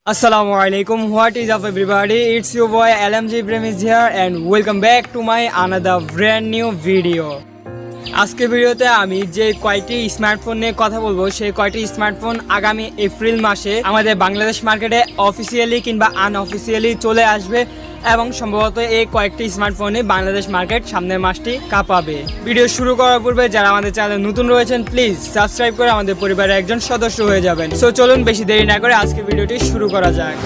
Assalamualaikum. What is up everybody? It's your boy L.M.J.Ibrahim is here and welcome back to my another brand new video. আজকে ভিডিওতে আমি যে কয়টি smartphone নিয়ে কথা বলবো সেই কয়টি স্মার্টফোন আগামী এপ্রিল মাসে আমাদের বাংলাদেশ মার্কেটে অফিসিয়ালি কিংবা আনঅফিসিয়ালি চলে আসবে এবং সম্ভবত এই কয়েকটি স্মার্টফোনে বাংলাদেশ মার্কেট সামনের মাসটি কাঁপাবে। ভিডিও শুরু করার পূর্বে যারা আমাদের চ্যানেলে নতুন রয়েছেন প্লিজ সাবস্ক্রাইব করে আমাদের পরিবারের একজন সদস্য হয়ে যাবেন। সো চলুন বেশি দেরি না করে আজকে ভিডিওটি শুরু করা যাক।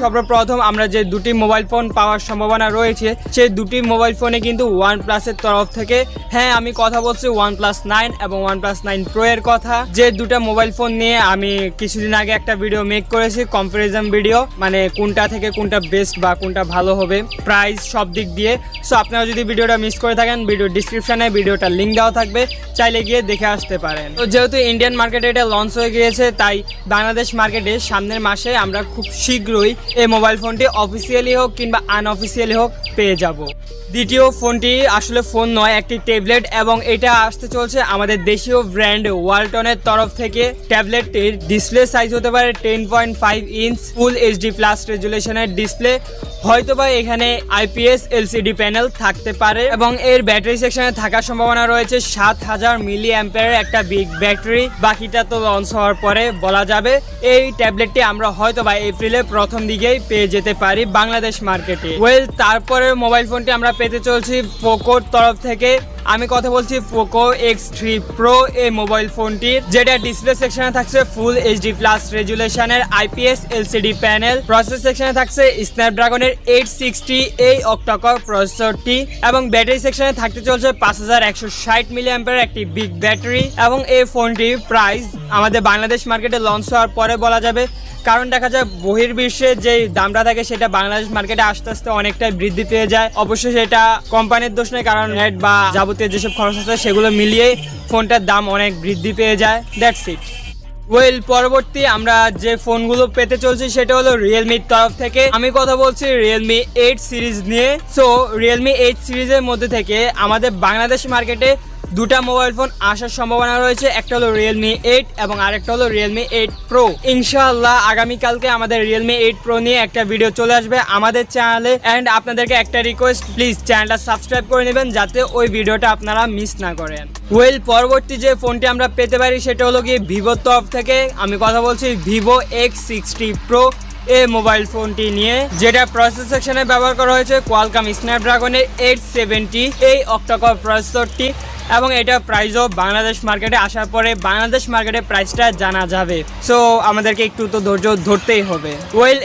সর্বপ্রথম আমরা যে দুটি মোবাইল ফোন পাওয়ার সম্ভাবনা রয়েছে সেই দুটি মোবাইল ফোনে কিন্তু ওয়ানপ্লাসের তরফ থেকে, হ্যাঁ আমি কথা বলছি OnePlus 9 এবং OnePlus 9 Pro এর কথা। যে দুটো মোবাইল ফোন নিয়ে আমি কিছুদিন আগে একটা ভিডিও মেক করেছি, কম্পারিজন ভিডিও, মানে কোনটা থেকে কোনটা বেস্ট বা কোনটা ভালো হবে প্রাইস সব দিক দিয়ে। সো আপনারা যদি ভিডিওটা মিস করে থাকেন ভিডিও ডিসক্রিপশনে ভিডিওটা লিঙ্ক দেওয়া থাকবে, চাইলে গিয়ে দেখে আসতে পারেন। তো যেহেতু ইন্ডিয়ান মার্কেটে এটা লঞ্চ হয়ে গিয়েছে তাই বাংলাদেশ মার্কেটে সামনের মাসে আমরা খুব শীঘ্রই এই মোবাইল ফোনটি অফিসিয়ালি হোক কিংবা আনঅফিসিয়ালি হোক পেয়ে যাব। দ্বিতীয় ফোনটি আসলে ফোন নয়, একটি ট্যাবলেট, এবং এটা আসতে চলছে আমাদের দেশীয় ব্র্যান্ড ওয়ালটনের তরফ থেকে। ট্যাবলেটটির ডিসপ্লে সাইজ হতে পারে 10.5 ইঞ্চ ফুল এইচডি প্লাস রেজুলেশনের ডিসপ্লে, হয়তোবা এখানে IPS LCD প্যানেল থাকতে পারে এবং এর ব্যাটারি সেকশনে থাকার সম্ভাবনা রয়েছে 7000 মিলি অ্যাম্পিয়ারের একটা বিগ ব্যাটারি। বাকিটা তো লঞ্চ হওয়ার পরে বলা যাবে। এই ট্যাবলেটটি আমরা হয়তোবা এপ্রিলের প্রথম দিকেই পেয়ে যেতে পারি বাংলাদেশ মার্কেটে। তারপরের মোবাইল ফোনটি আমরা পেতে চলছি পোকোর তরফ থেকে। আমি কথা বলছি পোকো X3 Pro এই মোবাইল ফোনটির, যেটা ডিসপ্লে সেকশনে থাকছে ফুল এইচডি প্লাস রেজুলেশনের IPS LCD প্যানেল। প্রসেসর সেকশনে থাকছে স্ন্যাপড্রাগনের 860 এই অক্টাকোর প্রসেসরটি এবং ব্যাটারি সেকশনে থাকতে চলছে 5160 মিলি অ্যাম্পিয়ারের একটি বিগ ব্যাটারি। এবং এই ফোনটির প্রাইস আমাদের বাংলাদেশ মার্কেটে লঞ্চ হওয়ার পরে বলা যাবে, কারণ দেখা যায় বহির্বিশ্বে যে দামটা থাকে সেটা বাংলাদেশ মার্কেটে আস্তে আস্তে অনেকটাই বৃদ্ধি পেয়ে যায়। অবশ্যই সেটা কোম্পানির দোষ নয়, কারণ নেট বা যাবতীয় যেসব খরচ আছে সেগুলো মিলিয়ে ফোনটার দাম অনেক বৃদ্ধি পেয়ে যায়। That's it. পরবর্তী আমরা যে ফোনগুলো পেতে চলছি সেটা হলো রিয়েলমির তরফ থেকে। আমি কথা বলছি রিয়েলমি 8 সিরিজ নিয়ে। সো রিয়েলমি 8 সিরিজের মধ্যে থেকে আমাদের বাংলাদেশ মার্কেটে দুটা মোবাইল ফোন আসার সম্ভাবনা রয়েছে, একটা হলো রিয়েলমি 8 এবং আরেকটা হলো রিয়েলমি 8 Pro। ইনশাআল্লাহ আগামীকালকে আমাদের রিয়েলমি 8 Pro নিয়ে একটা ভিডিও চলে আসবে আমাদের চ্যানেলে। অ্যান্ড আপনাদেরকে একটা রিকোয়েস্ট, প্লিজ চ্যানেলটা সাবস্ক্রাইব করে নেবেন যাতে ওই ভিডিওটা আপনারা মিস না করেন। পরবর্তী যে ফোনটি আমরা পেতে পারি সেটা হলো গিয়ে ভিভোর তরফ থেকে। আমি কথা বলছি ভিভো X60 Pro এই মোবাইল ফোনটি নিয়ে, যেটা প্রসেসর সেকশনে ব্যবহার করা হয়েছে কোয়ালকম স্ন্যাপড্রাগনের 870 এই অক্টাকোর প্রসেসরটি এবং এটা প্রাইসও বাংলাদেশ মার্কেটে আসার পরে বাংলাদেশ মার্কেটে প্রাইসটা জানা যাবে। সো আমাদেরকে একটু তো ধৈর্য ধরতেই হবে।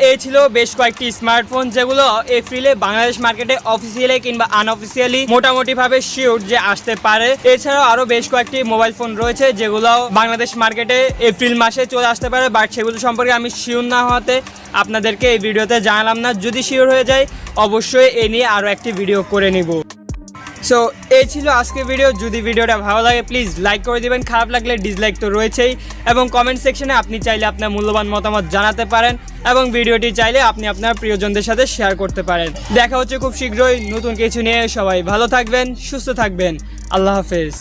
এই ছিল বেশ কয়েকটি স্মার্টফোন যেগুলো এপ্রিলে বাংলাদেশ মার্কেটে অফিসিয়ালি কিংবা আনঅফিসিয়ালি মোটামুটি ভাবে শিওর যে আসতে পারে। এছাড়াও আরো বেশ কয়েকটি মোবাইল ফোন রয়েছে যেগুলো বাংলাদেশ মার্কেটে এপ্রিল মাসে চলে আসতে পারে, বাট সেগুলো সম্পর্কে আমি শিওর না হতে আপনাদেরকে এই ভিডিওতে জানালাম না। যদি শিওর হয়ে যায় অবশ্যই এ নিয়ে আরো একটি ভিডিও করে নিব। সো এই ছিল আজকে ভিডিও। যদি ভিডিওটা ভালো লাগে প্লিজ লাইক করে দিবেন, খারাপ লাগলে ডিসলাইক তো রয়েছেই, এবং কমেন্ট সেকশনে আপনি চাইলে আপনার মূল্যবান মতামত জানাতে পারেন এবং ভিডিওটি চাইলে আপনি আপনার প্রিয়জনদের সাথে শেয়ার করতে পারেন। দেখা হচ্ছে খুব শীঘ্রই নতুন কিছু নিয়ে। সবাই ভালো থাকবেন, সুস্থ থাকবেন। আল্লাহ হাফেজ।